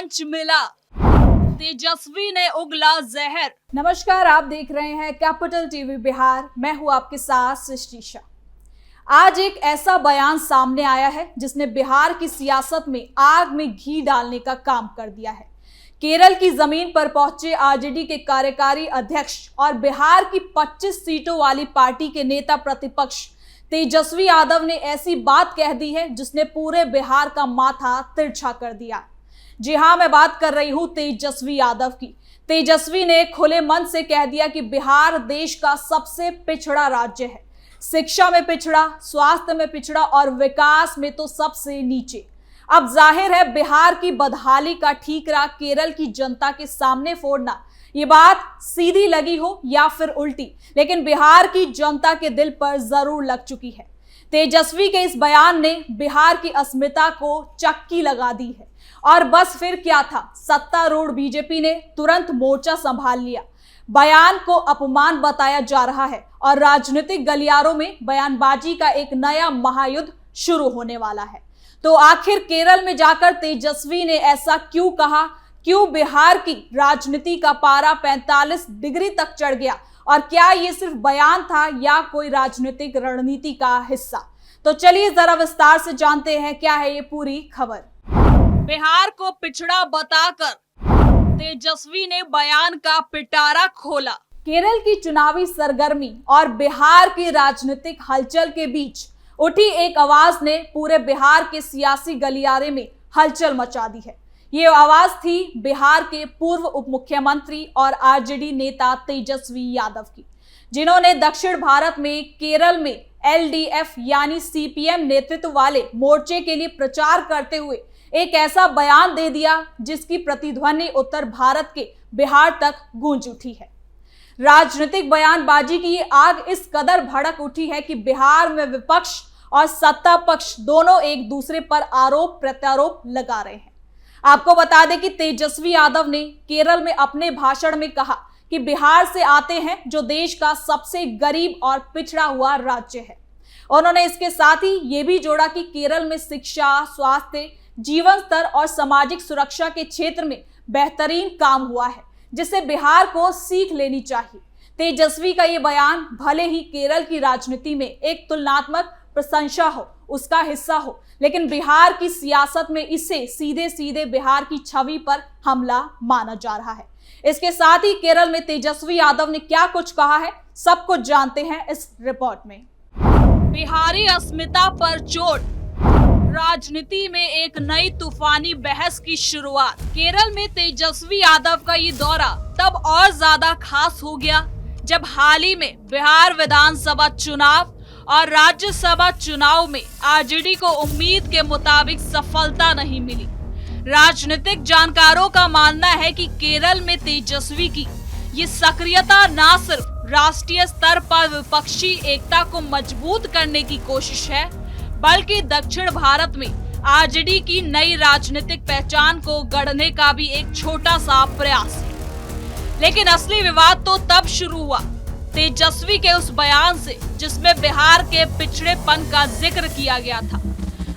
मंच मिला, तेजस्वी ने उगला जहर। नमस्कार, आप देख रहे हैं कैपिटल टीवी बिहार। मैं हूं आपके साथ सृष्टि शाह। आज एक ऐसा बयान सामने आया है जिसने बिहार की सियासत में आग में घी डालने का काम कर दिया है। केरल की जमीन पर पहुंचे आरजेडी के कार्यकारी अध्यक्ष और बिहार की 25 सीटों वाली पार्टी के नेता प्रतिपक्ष तेजस्वी यादव ने ऐसी बात कह दी है जिसने पूरे बिहार का माथा तिरछा कर दिया। जी हां, मैं बात कर रही हूं तेजस्वी यादव की। तेजस्वी ने खुले मन से कह दिया कि बिहार देश का सबसे पिछड़ा राज्य है। शिक्षा में पिछड़ा, स्वास्थ्य में पिछड़ा और विकास में तो सबसे नीचे। अब जाहिर है बिहार की बदहाली का ठीकरा केरल की जनता के सामने फोड़ना, ये बात सीधी लगी हो या फिर उल्टी, लेकिन बिहार की जनता के दिल पर जरूर लग चुकी है। तेजस्वी के इस बयान ने बिहार की अस्मिता को चक्की लगा दी है। और बस फिर क्या था, सत्तारूढ़ बीजेपी ने तुरंत मोर्चा संभाल लिया। बयान को अपमान बताया जा रहा है और राजनीतिक गलियारों में बयानबाजी का एक नया महायुद्ध शुरू होने वाला है। तो आखिर केरल में जाकर तेजस्वी ने ऐसा क्यों कहा? क्यों बिहार की राजनीति का पारा 45 डिग्री तक चढ़ गया? और क्या ये सिर्फ बयान था या कोई राजनीतिक रणनीति का हिस्सा? तो चलिए जरा विस्तार से जानते हैं क्या है ये पूरी खबर। बिहार को पिछड़ा बताकर तेजस्वी ने बयान का पिटारा खोला। केरल की चुनावी सरगर्मी और बिहार की राजनीतिक हलचल के बीच उठी एक आवाज ने पूरे बिहार के सियासी गलियारे में हलचल मचा दी है। ये आवाज थी बिहार के पूर्व उप मुख्यमंत्री और आरजेडी नेता तेजस्वी यादव की, जिन्होंने दक्षिण भारत में केरल में एलडीएफ यानी सीपीएम नेतृत्व वाले मोर्चे के लिए प्रचार करते हुए एक ऐसा बयान दे दिया जिसकी प्रतिध्वनि उत्तर भारत के बिहार तक गूंज उठी है। राजनीतिक बयानबाजी की ये आग इस कदर भड़क उठी है कि बिहार में विपक्ष और सत्ता पक्ष दोनों एक दूसरे पर आरोप प्रत्यारोप लगा रहे हैं। आपको बता दें कि तेजस्वी यादव ने केरल में अपने भाषण में कहा कि बिहार से आते हैं जो देश का सबसे गरीब और पिछड़ा हुआ राज्य है। उन्होंने इसके साथ ही ये भी जोड़ा कि केरल में शिक्षा, स्वास्थ्य, जीवन स्तर और सामाजिक सुरक्षा के क्षेत्र में बेहतरीन काम हुआ है, जिससे बिहार को सीख लेनी चाहिए। तेजस्वी का ये बयान भले ही केरल की राजनीति में एक तुलनात्मक प्रशंसा हो, उसका हिस्सा हो, लेकिन बिहार की सियासत में इसे सीधे सीधे बिहार की छवि पर हमला माना जा रहा है। इसके साथ ही केरल में तेजस्वी यादव ने क्या कुछ कहा है, सब कुछ जानते हैं इस रिपोर्ट में। बिहारी अस्मिता पर चोट, राजनीति में एक नई तूफानी बहस की शुरुआत। केरल में तेजस्वी यादव का ये दौरा तब और ज्यादा खास हो गया जब हाल ही में बिहार विधानसभा चुनाव और राज्यसभा चुनाव में आरजेडी को उम्मीद के मुताबिक सफलता नहीं मिली। राजनीतिक जानकारों का मानना है कि केरल में तेजस्वी की ये सक्रियता न सिर्फ राष्ट्रीय स्तर पर विपक्षी एकता को मजबूत करने की कोशिश है, बल्कि दक्षिण भारत में आरजेडी की नई राजनीतिक पहचान को गढ़ने का भी एक छोटा सा प्रयास है। लेकिन असली विवाद तो तब शुरू हुआ तेजस्वी के उस बयान से जिसमें बिहार के पिछड़ेपन का जिक्र किया गया था।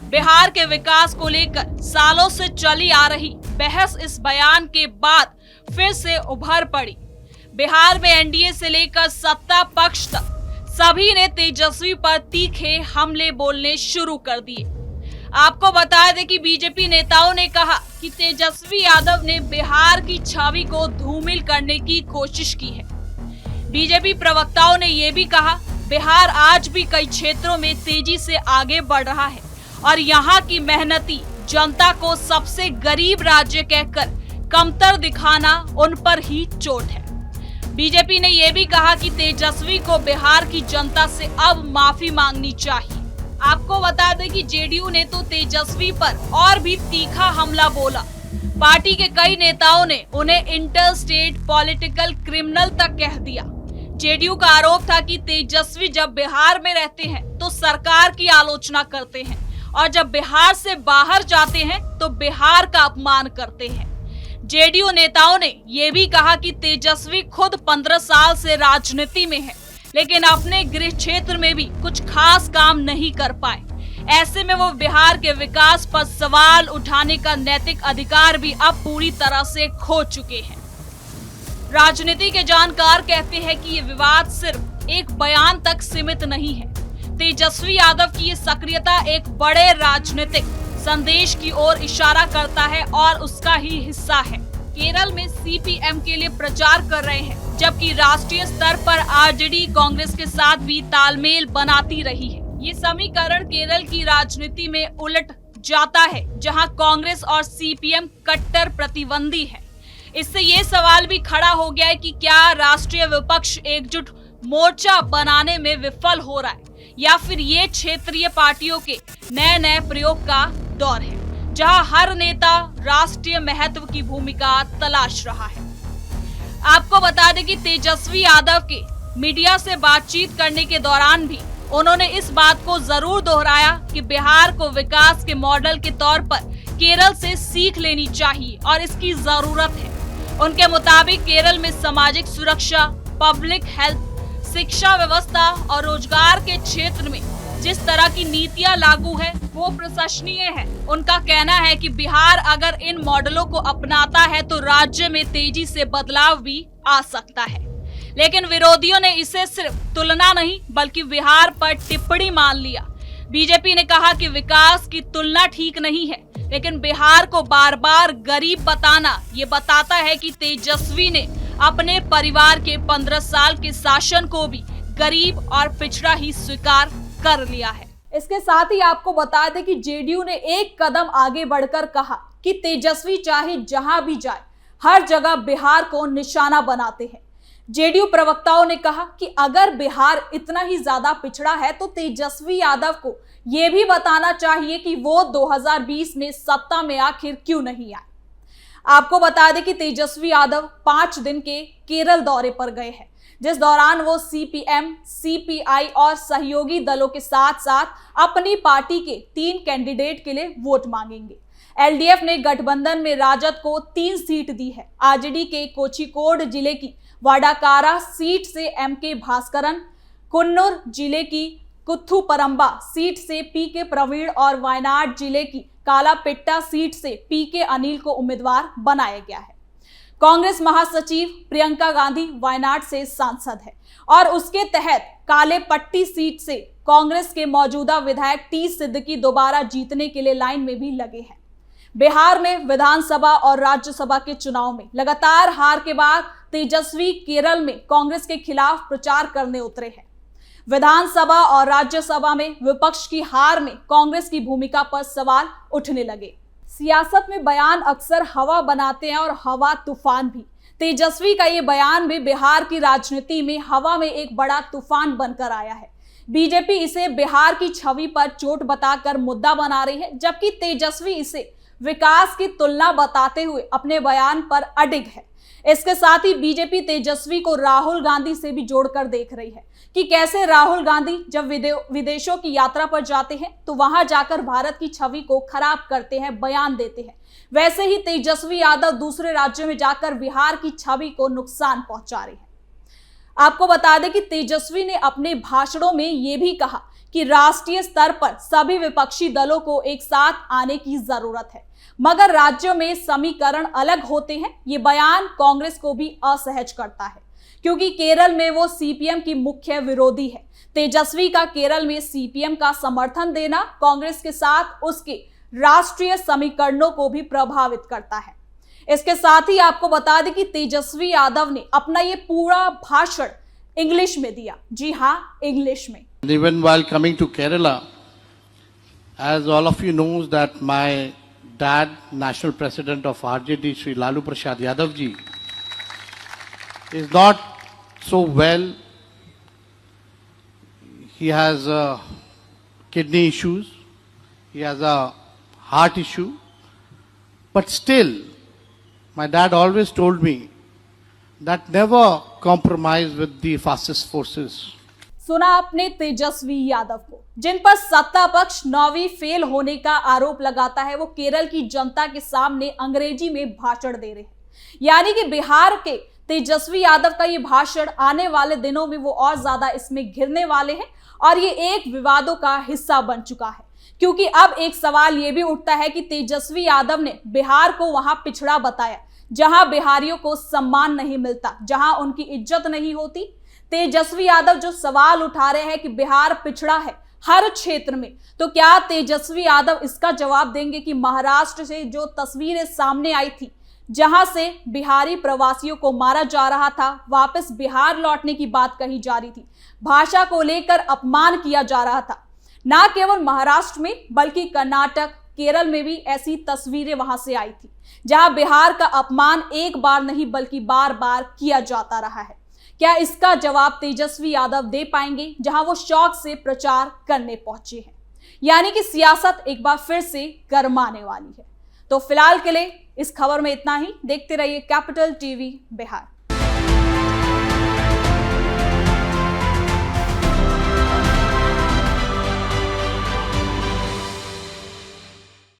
बिहार के विकास को लेकर सालों से चली आ रही बहस इस बयान के बाद फिर से उभर पड़ी। बिहार में एनडीए से लेकर सत्ता पक्ष तक सभी ने तेजस्वी पर तीखे हमले बोलने शुरू कर दिए। आपको बता दें कि बीजेपी नेताओं ने कहा कि तेजस्वी यादव ने बिहार की छवि को धूमिल करने की कोशिश की है। बीजेपी प्रवक्ताओं ने यह भी कहा, बिहार आज भी कई क्षेत्रों में तेजी से आगे बढ़ रहा है और यहाँ की मेहनती जनता को सबसे गरीब राज्य कहकर कमतर दिखाना उन पर ही चोट है। बीजेपी ने यह भी कहा कि तेजस्वी को बिहार की जनता से अब माफी मांगनी चाहिए। आपको बता दें कि जेडीयू ने तो तेजस्वी पर और भी तीखा हमला बोला। पार्टी के कई नेताओं ने उन्हें इंटर स्टेट पॉलिटिकल क्रिमिनल तक कह दिया। जेडीयू का आरोप था कि तेजस्वी जब बिहार में रहते हैं तो सरकार की आलोचना करते हैं और जब बिहार से बाहर जाते हैं तो बिहार का अपमान करते हैं। जेडीयू नेताओं ने यह भी कहा कि तेजस्वी खुद 15 साल से राजनीति में है, लेकिन अपने गृह क्षेत्र में भी कुछ खास काम नहीं कर पाए। ऐसे में वो बिहार के विकास पर सवाल उठाने का नैतिक अधिकार भी अब पूरी तरह से खो चुके हैं। राजनीति के जानकार कहते हैं कि ये विवाद सिर्फ एक बयान तक सीमित नहीं है। तेजस्वी यादव की ये सक्रियता एक बड़े राजनीतिक संदेश की ओर इशारा करता है और उसका ही हिस्सा है। केरल में सीपीएम के लिए प्रचार कर रहे हैं, जबकि राष्ट्रीय स्तर पर आरजेडी कांग्रेस के साथ भी तालमेल बनाती रही है। ये समीकरण केरल की राजनीति में उलट जाता है, जहां कांग्रेस और सीपीएम कट्टर प्रतिद्वंदी है। इससे ये सवाल भी खड़ा हो गया है कि क्या राष्ट्रीय विपक्ष एकजुट मोर्चा बनाने में विफल हो रहा है, या फिर ये क्षेत्रीय पार्टियों के नए नए प्रयोग का दौर है, जहां हर नेता राष्ट्रीय महत्व की भूमिका तलाश रहा है। आपको बता दें कि तेजस्वी यादव के मीडिया से बातचीत करने के दौरान भी उन्होंने इस बात को जरूर दोहराया कि बिहार को विकास के मॉडल के तौर पर केरल से सीख लेनी चाहिए और इसकी जरूरत है। उनके मुताबिक केरल में सामाजिक सुरक्षा, पब्लिक हेल्थ, शिक्षा व्यवस्था और रोजगार के क्षेत्र में जिस तरह की नीतियां लागू है वो प्रशंसनीय है। उनका कहना है कि बिहार अगर इन मॉडलों को अपनाता है तो राज्य में तेजी से बदलाव भी आ सकता है। लेकिन विरोधियों ने इसे सिर्फ तुलना नहीं बल्कि बिहार पर टिप्पणी मान लिया। बीजेपी ने कहा कि विकास की तुलना ठीक नहीं है, लेकिन बिहार को बार बार गरीब बताना ये बताता है कि तेजस्वी ने अपने परिवार के 15 साल के शासन को भी गरीब और पिछड़ा ही स्वीकार कर लिया है। इसके साथ ही आपको बता दें कि जेडीयू ने एक कदम आगे बढ़कर कहा कि तेजस्वी चाहे जहां भी जाए हर जगह बिहार को निशाना बनाते हैं। जेडीयू प्रवक्ताओं ने कहा कि अगर बिहार इतना ही ज्यादा पिछड़ा है तो तेजस्वी यादव को यह भी बताना चाहिए कि वो 2020 में सत्ता में आखिर क्यों नहीं आए। आपको बता दें कि तेजस्वी यादव 5 दिन के केरल दौरे पर गए हैं, जिस दौरान वो सीपीएम, सीपीआई और सहयोगी दलों के साथ साथ अपनी पार्टी के 3 कैंडिडेट के लिए वोट मांगेंगे। एलडीएफ ने गठबंधन में राजद को 3 सीट दी है। आरजेडी के कोझिकोड जिले की वाडाकारा सीट से एमके भास्करन, कुन्नूर जिले की कुथुपरंबा सीट से पीके प्रवीण और वायनाड जिले की कालापेट्टा सीट से पीके अनिल को उम्मीदवार बनाया गया है। कांग्रेस महासचिव प्रियंका गांधी वायनाड से सांसद है और उसके तहत कालेपट्टी सीट से कांग्रेस के मौजूदा विधायक टी सिद्दीकी दोबारा जीतने के लिए लाइन में भी लगे हैं। बिहार में विधानसभा और राज्यसभा के चुनाव में लगातार हार के बाद तेजस्वी केरल में कांग्रेस के खिलाफ प्रचार करने उतरे हैं। विधानसभा और राज्यसभा में विपक्ष की हार में कांग्रेस की भूमिका पर सवाल उठने लगे। सियासत में बयान अक्सर हवा बनाते हैं और हवा तूफान भी। तेजस्वी का ये बयान भी बिहार की राजनीति में हवा में एक बड़ा तूफान बनकर आया है। बीजेपी इसे बिहार की छवि पर चोट बताकर मुद्दा बना रही है, जबकि तेजस्वी इसे विकास की तुलना बताते हुए अपने बयान पर अडिग है। इसके साथ ही बीजेपी तेजस्वी को राहुल गांधी से भी जोड़कर देख रही है कि कैसे राहुल गांधी जब विदेशों की यात्रा पर जाते हैं तो वहां जाकर भारत की छवि को खराब करते हैं, बयान देते हैं। वैसे ही तेजस्वी यादव दूसरे राज्यों में जाकर बिहार की छवि को नुकसान पहुंचा रहे हैं। आपको बता दें कि तेजस्वी ने अपने भाषणों में यह भी कहा कि राष्ट्रीय स्तर पर सभी विपक्षी दलों को एक साथ आने की जरूरत है, मगर राज्यों में समीकरण अलग होते हैं। ये बयान कांग्रेस को भी असहज करता है, क्योंकि केरल में वो सीपीएम की मुख्य विरोधी है। तेजस्वी का केरल में सीपीएम का समर्थन देना कांग्रेस के साथ उसके राष्ट्रीय समीकरणों को भी प्रभावित करता है। इसके साथ ही आपको बता दें कि तेजस्वी यादव ने अपना ये पूरा भाषण इंग्लिश में दिया। जी हाँ, इंग्लिश में। Even while coming to Kerala, as all of you knows that my dad, National President of RJD, Sri Lalu Prasad Yadav ji, is not so well. He has kidney issues, he has a heart issue, but still, my dad always told me that never compromise with the fascist forces. सुना आपने तेजस्वी यादव को, जिन पर सत्ता पक्ष 9वीं fail होने का आरोप लगाता है। वो केरल की जनता के सामने अंग्रेजी में भाषण दे रहे हैं, यानी कि बिहार के तेजस्वी यादव का ये भाषण आने वाले दिनों में वो और ज्यादा इसमें घिरने वाले हैं और ये एक विवादों का हिस्सा बन चुका है। क्योंकि अब एक सवाल यह भी उठता है कि तेजस्वी यादव ने बिहार को वहां पिछड़ा बताया, जहां बिहारियों को सम्मान नहीं मिलता, जहां उनकी इज्जत नहीं होती। तेजस्वी यादव जो सवाल उठा रहे हैं कि बिहार पिछड़ा है हर क्षेत्र में, तो क्या तेजस्वी यादव इसका जवाब देंगे कि महाराष्ट्र से जो तस्वीरें सामने आई थी, जहां से बिहारी प्रवासियों को मारा जा रहा था, वापस बिहार लौटने की बात कही जा रही थी, भाषा को लेकर अपमान किया जा रहा था, ना केवल महाराष्ट्र में बल्कि कर्नाटक, केरल में भी ऐसी तस्वीरें वहां से आई थी, जहां बिहार का अपमान एक बार नहीं बल्कि बार बार किया जाता रहा है। क्या इसका जवाब तेजस्वी यादव दे पाएंगे, जहां वो शौक से प्रचार करने पहुंचे हैं? यानी कि सियासत एक बार फिर से गरमाने वाली है। तो फिलहाल के लिए इस खबर में इतना ही। देखते रहिए कैपिटल टीवी बिहार।